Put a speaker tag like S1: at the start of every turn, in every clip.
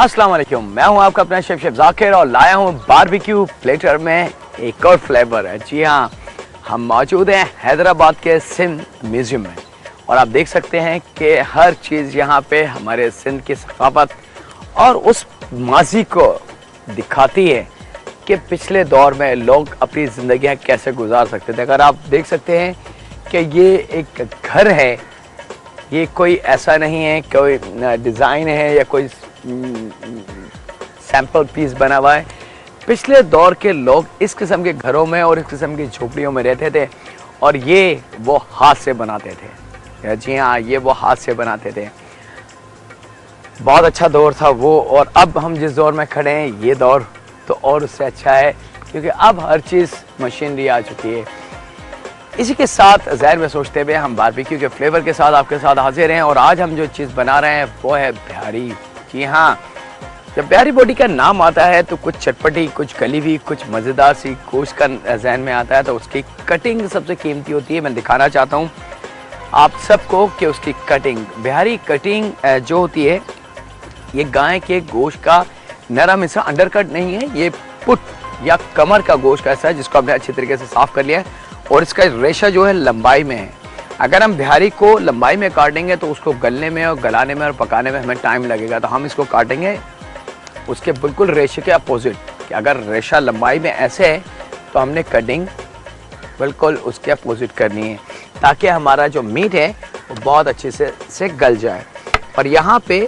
S1: अस्सलाम वालेकुम, मैं हूं आपका अपना शेफ जाकिर और लाया हूं बारबेक्यू प्लेटर में एक और फ्लेवर है। जी हाँ, हम मौजूद हैं हैदराबाद के सिंध म्यूज़ियम में और आप देख सकते हैं कि हर चीज़ यहाँ पे हमारे सिंध की सकाफत और उस माजी को दिखाती है कि पिछले दौर में लोग अपनी ज़िंदगियाँ कैसे गुजार सकते थे। अगर आप देख सकते हैं कि ये एक घर है, ये कोई ऐसा नहीं है कोई डिज़ाइन है या कोई सैंपल पीस बना हुआ है। पिछले दौर के लोग इस किस्म के घरों में और इस किस्म की झोपड़ियों में रहते थे और ये वो हाथ से बनाते थे। जी हाँ, ये वो हाथ से बनाते थे। बहुत अच्छा दौर था वो। और अब हम जिस दौर में खड़े हैं ये दौर तो और उससे अच्छा है, क्योंकि अब हर चीज़ मशीनरी आ चुकी है। इसी के साथ ज़हन में सोचते हुए हम बारबेक्यू के फ्लेवर के साथ आपके साथ हाजिर हैं और आज हम जो चीज़ बना रहे हैं वो है बिहारी। जी हाँ, जब बिहारी बोटी का नाम आता है तो कुछ चटपटी, कुछ गली हुई, कुछ मज़ेदार सी गोश्त का जहन में आता है, तो उसकी कटिंग सबसे कीमती होती है। मैं दिखाना चाहता हूँ आप सबको कि उसकी कटिंग, बिहारी कटिंग जो होती है, ये गाय के गोश्त का नरम हिस्सा, अंडरकट नहीं है, ये पुट या कमर का गोश्त का हिस्सा है जिसको हमने अच्छी तरीके से साफ़ कर लिया है और इसका रेशा जो है लंबाई में है। अगर हम बिहारी को लंबाई में काटेंगे तो उसको गलने में और गलाने में और पकाने में हमें टाइम लगेगा, तो हम इसको काटेंगे उसके बिल्कुल रेशे के अपोजिट। कि अगर रेशा लंबाई में ऐसे है तो हमने कटिंग बिल्कुल उसके अपोजिट करनी है ताकि हमारा जो मीट है वो बहुत अच्छे से गल जाए। और यहाँ पे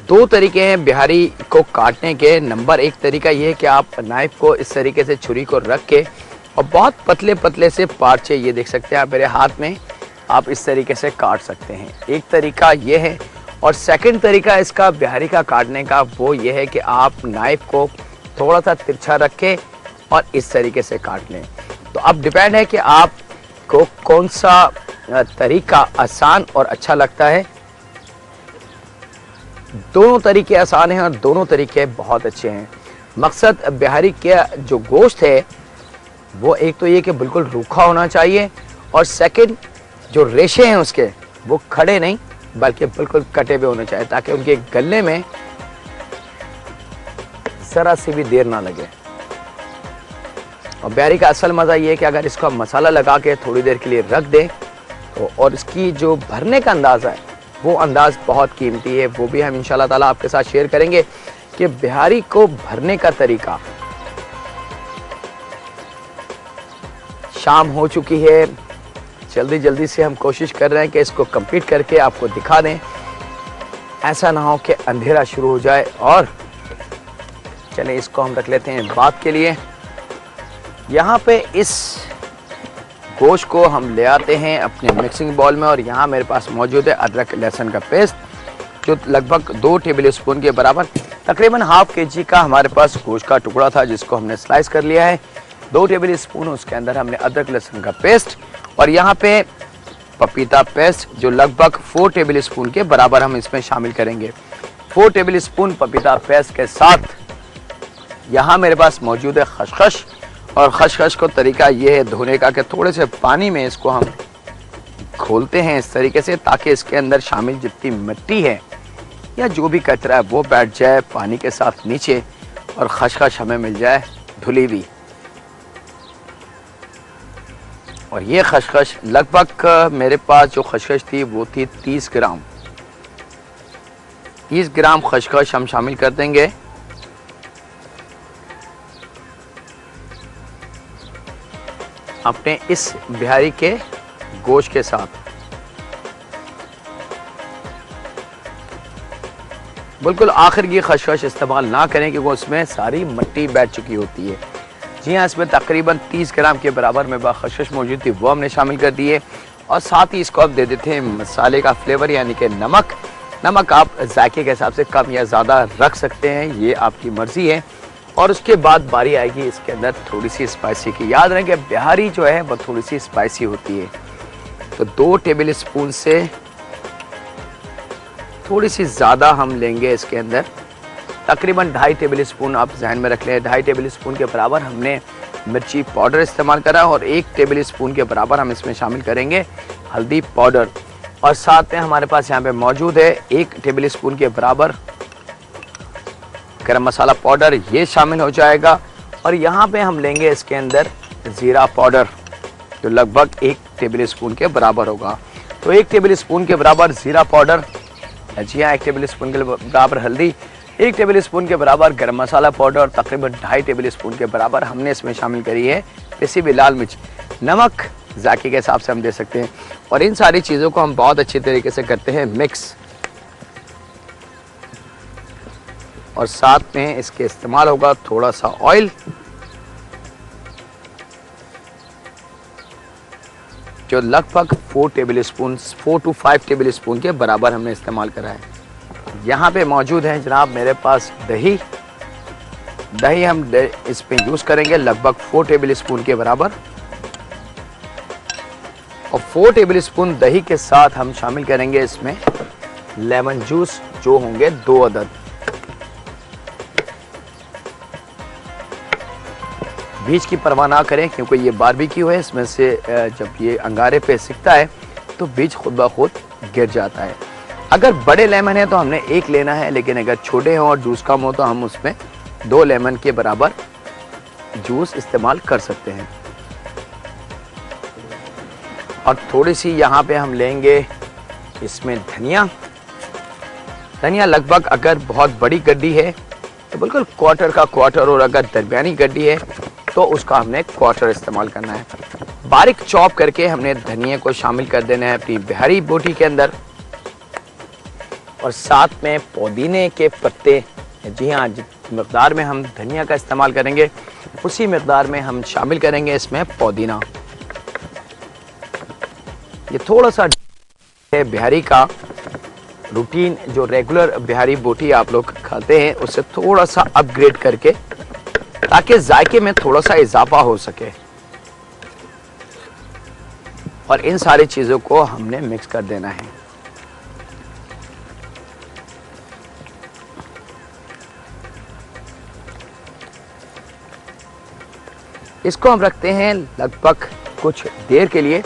S1: दो तरीके हैं बिहारी को काटने के। नंबर एक तरीका ये है कि आप नाइफ को इस तरीके से छुरी को रख के और बहुत पतले पतले से पार्चे, ये देख सकते हैं आप मेरे हाथ में, आप इस तरीके से काट सकते हैं। एक तरीका ये है। और सेकंड तरीका इसका बिहारी का काटने का वो ये है कि आप नाइफ को थोड़ा सा तिरछा रखें और इस तरीके से काट लें। तो अब डिपेंड है कि आपको कौन सा तरीका आसान और अच्छा लगता है। दोनों तरीके आसान हैं और दोनों तरीके बहुत अच्छे हैं। मकसद बिहारी के जो गोश्त है वो एक तो ये कि बिल्कुल रूखा होना चाहिए और सेकंड जो रेशे हैं उसके वो खड़े नहीं बल्कि बिल्कुल कटे हुए होने चाहिए ताकि उनके गलने में जरा सी भी देर ना लगे। और बिहारी का असल मज़ा ये है कि अगर इसको मसाला लगा के थोड़ी देर के लिए रख दें तो और इसकी जो भरने का अंदाज़ा है वो अंदाज़ बहुत कीमती है। वो भी हम इंशाल्लाह ताला आपके साथ शेयर करेंगे कि बिहारी को भरने का तरीका। शाम हो चुकी है, जल्दी जल्दी से हम कोशिश कर रहे हैं कि इसको कंप्लीट करके आपको दिखा दें। ऐसा ना हो कि अंधेरा शुरू हो जाए। और चलें इसको हम रख लेते हैं बात के लिए। यहाँ पे इस गोश्त को हम ले आते हैं अपने मिक्सिंग बाउल में और यहाँ मेरे पास मौजूद है अदरक लहसुन का पेस्ट जो लगभग 2 टेबल स्पून के बराबर, तकरीबन ½ kg का हमारे पास गोश्त का टुकड़ा था जिसको हमने स्लाइस कर लिया है। 2 टेबल स्पून उसके अंदर हमने अदरक लहसुन का पेस्ट और यहाँ पे पपीता पेस्ट जो लगभग 4 टेबल स्पून के बराबर हम इसमें शामिल करेंगे। 4 टेबल स्पून पपीता पेस्ट के साथ यहाँ मेरे पास मौजूद है खसखस। और खसखस को तरीका ये है धोने का कि थोड़े से पानी में इसको हम खोलते हैं इस तरीके से ताकि इसके अंदर शामिल जितनी मिट्टी है या जो भी कचरा है वो बैठ जाए पानी के साथ नीचे और खसखस हमें मिल जाए धुली हुई। और ये खसखस लगभग मेरे पास जो खसखस थी वो थी 30 ग्राम। 30 ग्राम खसखस हम शामिल कर देंगे। अपने इस बिहारी के गोश्त के साथ बिल्कुल आखिर की खसखस इस्तेमाल ना करें क्योंकि उसमें सारी मिट्टी बैठ चुकी होती है। जी हाँ, इसमें तकरीबन 30 ग्राम के बराबर में खसखस मौजूद थी, वो हमने शामिल कर दिए। और साथ ही इसको आप दे देते हैं मसाले का फ्लेवर यानी कि नमक। नमक आप जायके के हिसाब से कम या ज़्यादा रख सकते हैं, ये आपकी मर्ज़ी है। और उसके बाद बारी आएगी इसके अंदर थोड़ी सी स्पाइसी की। याद रखें कि बिहारी जो है वो थोड़ी सी स्पाइसी होती है, तो 2 टेबल स्पून से थोड़ी सी ज़्यादा हम लेंगे इसके अंदर। तकरीबन 2.5 टेबल स्पून आप जहन में रख लें। 2.5 टेबल स्पून के बराबर हमने मिर्ची पाउडर इस्तेमाल करा और 1 टेबल स्पून के बराबर हम इसमें शामिल करेंगे हल्दी पाउडर। और साथ में हमारे पास यहाँ पे मौजूद है 1 टेबल स्पून के बराबर गरम मसाला पाउडर ये शामिल हो जाएगा। और यहाँ पे हम लेंगे इसके अंदर ज़ीरा पाउडर जो लगभग 1 टेबल स्पून के बराबर होगा। तो 1 टेबल स्पून के बराबर ज़ीरा पाउडर, जी हाँ 1 टेबल स्पून के बराबर हल्दी, 1 टेबल स्पून के बराबर गरम मसाला पाउडर, तकरीबन 2.5 टेबल स्पून के बराबर हमने इसमें शामिल करी है पिसी हुई लाल मिर्च। नमक जायके के हिसाब से हम दे सकते हैं। और इन सारी चीज़ों को हम बहुत अच्छी तरीके से करते हैं मिक्स। और साथ में इसके इस्तेमाल होगा थोड़ा सा ऑयल, जो लगभग 4 to 5 टेबल स्पून के बराबर हमने इस्तेमाल करा है। यहाँ पे मौजूद है जनाब मेरे पास दही हम इस पे यूज़ करेंगे लगभग 4 टेबल स्पून के बराबर। और 4 टेबल स्पून दही के साथ हम शामिल करेंगे इसमें लेमन जूस जो होंगे 2 अदद। बीज की परवाह ना करें क्योंकि ये बारबेक्यू है, इसमें से जब ये अंगारे पे सिकता है तो बीज खुद ब खुद गिर जाता है। अगर बड़े लेमन है तो हमने 1 लेना है, लेकिन अगर छोटे हों और जूस कम हो तो हम उसमें 2 लेमन के बराबर जूस इस्तेमाल कर सकते हैं। और थोड़ी सी यहाँ पे हम लेंगे इसमें धनिया लगभग अगर बहुत बड़ी गड्डी है तो बिल्कुल क्वार्टर का क्वार्टर, और अगर दरमियानी गड्डी है तो उसका हमने क्वार्टर इस्तेमाल करना है। बारीक चॉप करके हमने धनिया को शामिल कर देना है अपनी बिहारी बोटी के अंदर। और साथ में पुदीने के पत्ते, जी हाँ जिस मकदार में हम धनिया का इस्तेमाल करेंगे उसी मकदार में हम शामिल करेंगे इसमें पुदीना। ये थोड़ा सा है बिहारी का रूटीन, जो रेगुलर बिहारी बोटी आप लोग खाते हैं उससे थोड़ा सा अपग्रेड करके, ताकि जायके में थोड़ा सा इजाफा हो सके। और इन सारी चीज़ों को हमने मिक्स कर देना है। इसको हम रखते हैं लगभग कुछ देर के लिए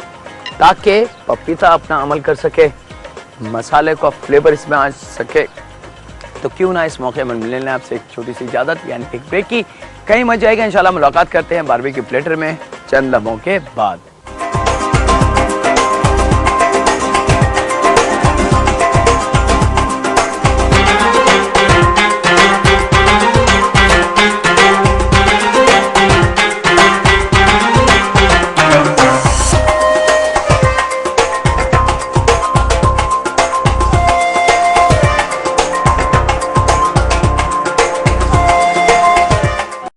S1: ताकि पपीता अपना अमल कर सके, मसाले का फ्लेवर इसमें आ सके। तो क्यों ना इस मौके में मिलने आपसे एक छोटी सी इजाज़त, यानी एक ब्रेक की। कहीं मजा आएगा, इंशाल्लाह मुलाकात करते हैं बारबेक्यू प्लेटर में चंद लम्हों के बाद।